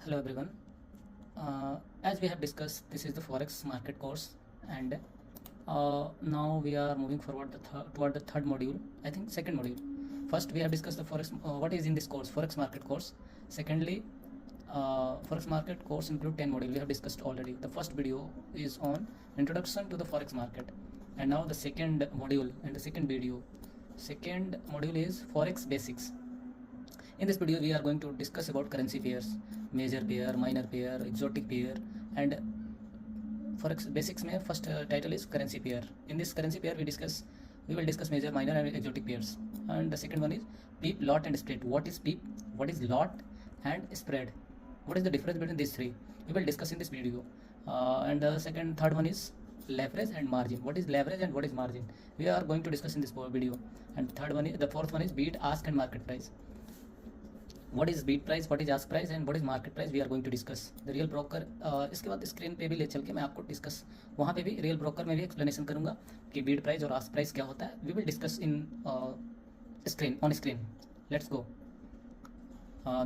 Hello everyone. As we have discussed, this is the forex market course, and now we are moving forward toward the third module. I think second module. First, we have discussed the forex. What is in this course? Forex market course. Secondly, forex market course include 10 module. We have discussed already. The first video is on introduction to the forex market, and now the second module and the second video. Second module is forex basics. In this video, we are going to discuss about currency pairs, major pair, minor pair, exotic pair, and forex basics में first title is currency pair. In this currency pair, we will discuss major, minor, and exotic pairs. And the second one is peep, lot, and spread. What is peep? What is lot? And spread? What is the difference between these three? We will discuss in this video. And the third one is leverage and margin. What is leverage and what is margin? We are going to discuss in this video. And the fourth one is bid, ask, and market price. What is bid price, what is ask price, and what is market price we are going to discuss. The real broker. इसके बाद screen पे भी ले चल के मैं आपको discuss वहाँ पे भी रियल ब्रोकर में भी एक्सप्लेनेशन करूँगा कि बीट प्राइस और आस्क प्राइस क्या होता है. We will discuss in screen on screen. Let's go.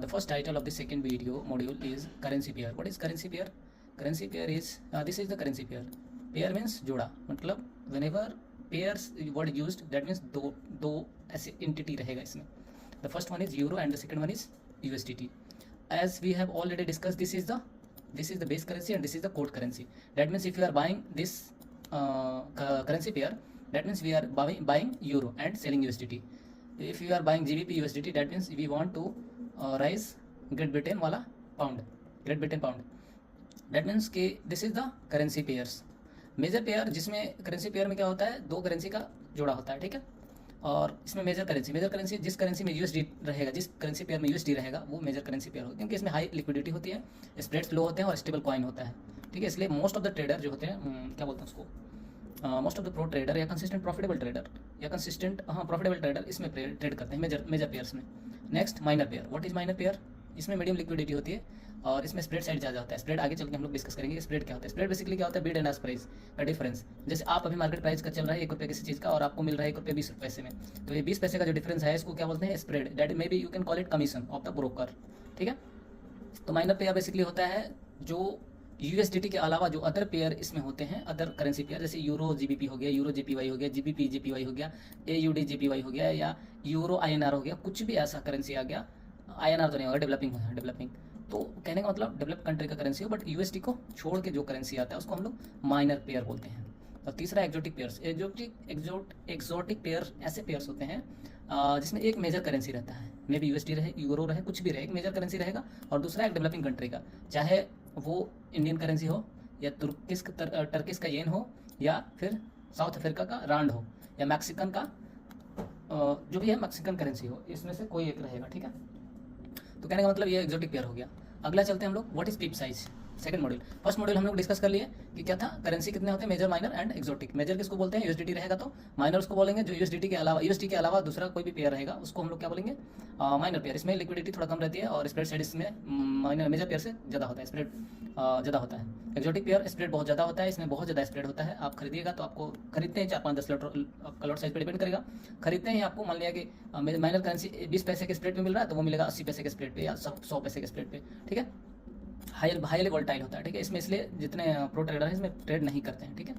The first title of the second video module is currency pair. What is currency pair? Currency pair is this is the currency pair. Pair means जोड़ा, मतलब whenever pairs word used, that means दो ऐसे entity रहेगा इसमें. The first one is euro and the second one is USDT. As we have already discussed, this is the base currency and this is the code currency. That means if you are buying this currency pair, that means we are buying euro and selling USDT. If you are buying GBP USDT, that means we want to raise Great Britain वाला pound, Great Britain pound. That means कि this is the currency pairs. Major pair, जिसमें currency pair में क्या होता है, दो currency का जोड़ा होता है, ठीक है. और इसमें मेजर करेंसी जिस करेंसी में यूएसडी रहेगा, जिस करेंसी पेयर में यूएसडी रहेगा वो मेजर करेंसी पेयर होगा, क्योंकि इसमें हाई लिक्विडिटी होती है, स्प्रेड्स लो होते हैं और स्टेबल कॉइन होता है, ठीक है. इसलिए मोस्ट ऑफ द ट्रेडर जो होते हैं, क्या बोलते हैं उसको, most of the pro trader या कंसिस्टेंट प्रॉफिटेबल ट्रेडर इसमें ट्रेड करते हैं मेजर पेयर्स में. Next minor pair. What is minor pair? इसमें मीडियम लिक्विडिटी होती है और इसमें स्प्रेड साइड ज़्यादा होता है. स्प्रेड आगे चल के हम लोग डिस्कस करेंगे. स्प्रेड क्या होता है? स्प्रेड बेसिकली क्या होता है? बिड एंड आस्क प्राइस का डिफरेंस. जैसे आप अभी मार्केट प्राइस का चल रहा है 1 रुपये किसी चीज़ का और आपको मिल रहा है 1 रुपये 20 पैसे में, तो ये 20 पैसे का जो डिफरेंस है इसको क्या बोलते हैं? Spread. That may be you can call it commission of the broker, ठीक है. तो माइनर पेयर बेसिकली होता है जो यूएसडीटी के अलावा जो अदर पेयर इसमें होते हैं, अदर करेंसी पेयर, जैसे यूरो जीबीपी हो गया, यूरो जीपीवाई हो गया, जीबीपी जीपीवाई हो गया, एयूडी जीपीवाई हो गया, या यूरो आईएनआर हो गया, कुछ भी ऐसा करेंसी आ गया. आईएनआर तो नहीं होगा, डेवलपिंग. तो कहने का मतलब डेवलप कंट्री का करेंसी हो, बट यूएसडी को छोड़ के जो करेंसी आता है उसको हम लोग माइनर पेयर बोलते हैं. और तीसरा एक्जोटिक पेयर्स. एक्जोटिक पेयर ऐसे पेयर्स होते हैं जिसमें एक मेजर करेंसी रहता है, मे बी यूएसडी रहे, यूरो रहे, कुछ भी रहे, एक मेजर करेंसी रहेगा और दूसरा एक डेवलपिंग कंट्री का, चाहे वो इंडियन करेंसी हो या टर्किश का येन हो या फिर साउथ अफ्रीका का रांड हो या मैक्सिकन का जो भी है मैक्सिकन करेंसी हो, इसमें से कोई एक रहेगा, ठीक है. तो कहने का मतलब ये एक्जोटिक पेयर हो गया. अगला चलते हैं हम लोग. What is pip size? Second module. First module हम लोग डिस्कस कर लिए कि क्या था, करेंसी कितने होते हैं, major, minor and exotic. Major किसको बोलते हैं? यूएसडीटी रहेगा तो माइनर उसको बोलेंगे जो यूएसडी के अलावा दूसरा कोई भी पेयर रहेगा उसको हम लोग क्या बोलेंगे? Minor pair. इसमें लिक्विडिटी थोड़ा कम रहती है और स्प्रेड साइड इसमें मेजर पेयर से ज़्यादा होता है, स्प्रेड ज़्यादा होता है. एक्जोटिक पेयर स्प्रेड बहुत ज़्यादा होता है, इसमें बहुत ज़्यादा स्प्रेड होता है. आप खरीदिएगा तो आपको खरीदते हैं 4-5-10 लॉट, आपका लॉट साइज पर डिपेंड करेगा. खरीदते हैं आपको मान लिया कि माइनर करेंसी 20 पैसे के स्प्रेड पे मिल रहा है तो वो मिलेगा 80 पैसे के स्प्रेड पे या 100 पैसे के स्प्रेड पे, ठीक है. हाईली वोल्टाइल होता है, ठीक है. इसमें इसलिए जितने प्रो ट्रेडर हैं इसमें ट्रेड नहीं करते हैं, ठीक है.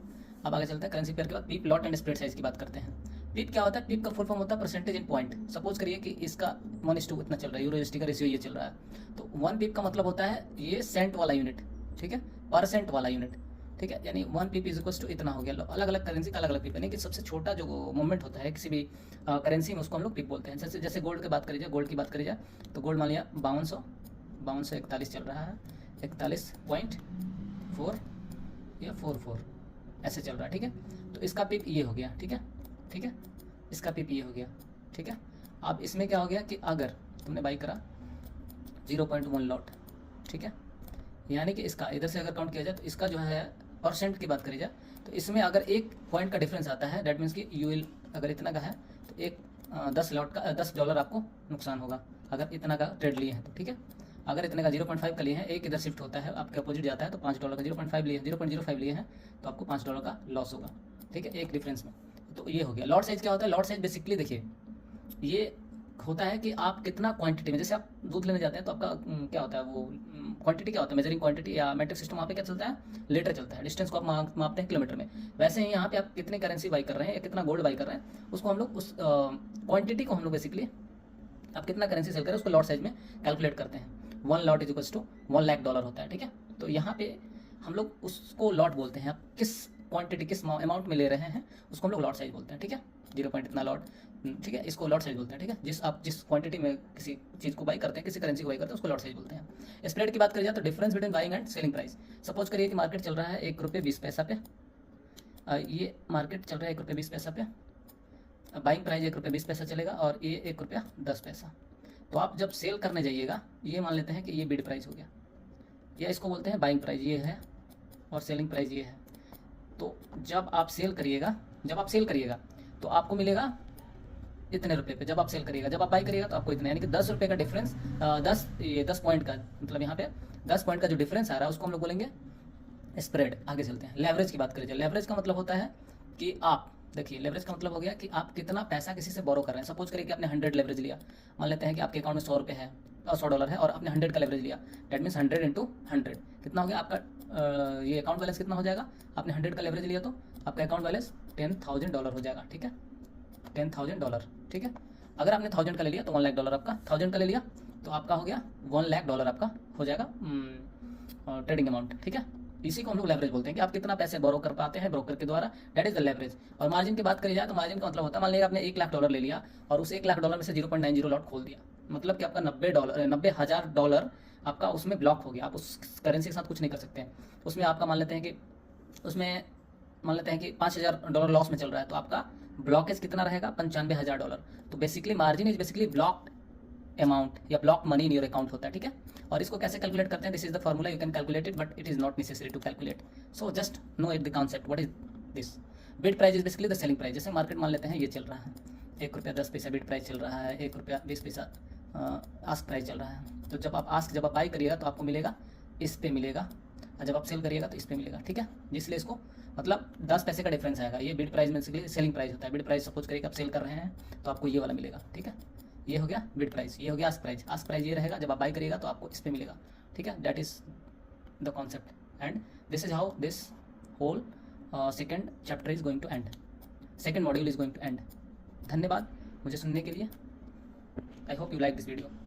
अब आगे चलते हैं. करेंसी पेयर के बाद पीप, लॉट एंड स्प्रेड साइज की बात करते हैं. पीप क्या होता है? पीप का फुल फॉर्म होता है परसेंटेज इन पॉइंट. सपोज करिए कि इसका 1:2 इतना चल रहा है, यूरो यूएसडी का रेशियो ये चल रहा है, तो 1 पीप का मतलब होता है ये सेंट वाला यूनिट, ठीक है, परसेंट वाला यूनिट, ठीक है. यानी 1 पीप इज इक्वल टू इतना हो गया. अलग अलग करेंसी का अलग अलग पीप, यानी कि सबसे छोटा जो मूवमेंट होता है किसी भी करेंसी में उसको हम लोग पीप बोलते हैं. जैसे गोल्ड की बात करी जाए, तो गोल्ड मान लिया 5241 चल रहा है, 41.4 या 44 ऐसे चल रहा है, ठीक है. तो इसका पीप ये हो गया, ठीक है. इसका पीप ये हो गया, ठीक है. अब इसमें क्या हो गया कि अगर तुमने बाई करा 0.1 लॉट, ठीक है, यानी कि इसका इधर से अगर काउंट किया जाए तो इसका जो है परसेंट की बात करी जाए तो इसमें अगर 1 पॉइंट का डिफरेंस आता है, दैट मीन्स कि यूएल अगर इतना का है तो एक $10 आपको नुकसान होगा अगर इतना का ट्रेड लिए हैं तो, ठीक है. अगर इतने का 0.5 का लिए हैं, एक इधर शिफ्ट होता है आपके अपोजिट जाता है तो $5 का 0.5 लिए हैं, 0.05 लिए हैं तो आपको $5 का लॉस होगा, ठीक है, एक डिफरेंस में. तो ये हो गया. लॉट साइज क्या होता है? लॉट साइज बेसिकली देखिए ये होता है कि आप कितना क्वांटिटी में, जैसे आप दूध लेने जाते हैं तो आपका क्या होता है, वो क्वांटिटी क्या होता है, मेजरिंग क्वांटिटी या मेट्रिक सिस्टम वहाँ पे क्या चलता है, लीटर चलता है, डिस्टेंस को आप मापते हैं किलोमीटर में। वैसे ही यहाँ पे आप कितने करेंसी बाई कर रहे हैं या कितना गोल्ड बाई कर रहे हैं, उसको हम लोग उस क्वांटिटी को हम लोग बेसिकली आप कितना करेंसी सेल करें उसको लॉट साइज में कैलकुलेट करते हैं। 1 लॉट इज इक्वल्स टू $1,00,000 होता है, ठीक है। तो यहाँ पे हम लोग उसको लॉट बोलते हैं, आप किस क्वांटिटी किस अमाउंट में ले रहे हैं उसको हम लोग लॉट साइज बोलते हैं, ठीक है। 0 पॉइंट इतना लॉट, ठीक है, इसको लॉट साइज बोलते हैं, ठीक है। आप जिस क्वांटिटी में किसी चीज़ को बाई करते हैं, किसी करेंसी को बाई करते हैं, उसको लॉट साइज बोलते हैं। स्प्रेड की बात करी जाए तो difference between buying and selling price. Suppose करिए कि मार्केट चल रहा है ₹1.20 पे, ये मार्केट चल रहा है ₹1.20 पे, बाइंग प्राइस ₹1.20 चलेगा और ये ₹1.10। तो आप जब सेल करने जाइएगा, ये मान लेते हैं कि ये बिड प्राइस हो गया, या इसको बोलते हैं बाइंग प्राइस ये है और सेलिंग प्राइस ये है। तो जब आप सेल करिएगा तो आपको मिलेगा इतने रुपए पे, जब आप सेल करिएगा। जब आप बाई करिएगा तो आपको इतने, यानी कि 10 रुपये का डिफरेंस, 10 पॉइंट का, मतलब यहाँ पे 10 पॉइंट का जो डिफरेंस आ रहा है उसको हम लोग बोलेंगे स्प्रेड। आगे चलते हैं, लेवरेज की बात करें। लेवरेज का मतलब होता है कि आप देखिए, लेवरेज का मतलब हो गया कि आप कितना पैसा किसी से बोरो कर रहे हैं। सपोज करिए कि आपने 100 लेवरेज लिया, मान लेते हैं कि आपके अकाउंट में ₹100 है, $100 है, और आपने 100 का लेवरेज लिया, डेट मीन्स 100 इंटू 100 कितना हो गया आपका, ये अकाउंट बैलेंस कितना हो जाएगा। आपने 100 का लेवरेज लिया तो आपका अकाउंट बैलेंस $10,000 हो जाएगा, ठीक है, $10,000, ठीक है। अगर आपने 1000 का ले लिया तो $1,00,000 आपका, 1000 का ले लिया तो आपका हो गया $1,00,000 आपका हो जाएगा ट्रेडिंग अमाउंट, ठीक है। इसी को हम लोग लेवरेज बोलते हैं कि आप कितना पैसे बोरो कर पाते हैं ब्रोकर के द्वारा, दैट इज द लेवरेज। और मार्जिन की बात करी जाए तो मार्जिन का मतलब होता है, मान लीजिए आपने $1,00,000 ले लिया और उस $1,00,000 में से 0.90 लॉट खोल दिया, मतलब कि आपका $90,000 आपका उसमें ब्लॉक हो गया। आप उस करेंसी के साथ कुछ नहीं कर सकते हैं। उसमें आपका मान लेते हैं कि $5,000 लॉस में चल रहा है, तो आपका ब्लॉकेज कितना रहेगा, $95,000। तो basically margin is basically blocked amount या block money in your account होता है, ठीक है। और इसको कैसे कैलकुलेट करते हैं, this is the formula, you can calculate it but it is not necessary to calculate, so just know it the concept what is this. Bid price is basically the selling price. जैसे market मान लेते हैं ये चल रहा है ₹1.10 bid price चल रहा है, ₹1.20 आस्क प्राइस चल रहा है। तो जब आप बाई करिएगा तो आपको मिलेगा इस पे मिलेगा, और जब आप सेल करिएगा तो इस पे मिलेगा, ठीक है। इसलिए इसको मतलब 10 पैसे का डिफरेंस आएगा। ये बिड प्राइस में बेसिकली सेलिंग प्राइस होता है। बिड प्राइस सपोज करिए कि आप सेल कर रहे हैं तो आपको ये वाला मिलेगा, ठीक है। ये हो गया बिड प्राइस, ये हो गया आस्क प्राइस। आस्क प्राइस ये रहेगा, जब आप बाई करिएगा तो आपको इस पे मिलेगा, ठीक है। That is the concept and this is how this whole second chapter is going to end, second module is going to end. धन्यवाद मुझे सुनने के लिए। I hope you like this video.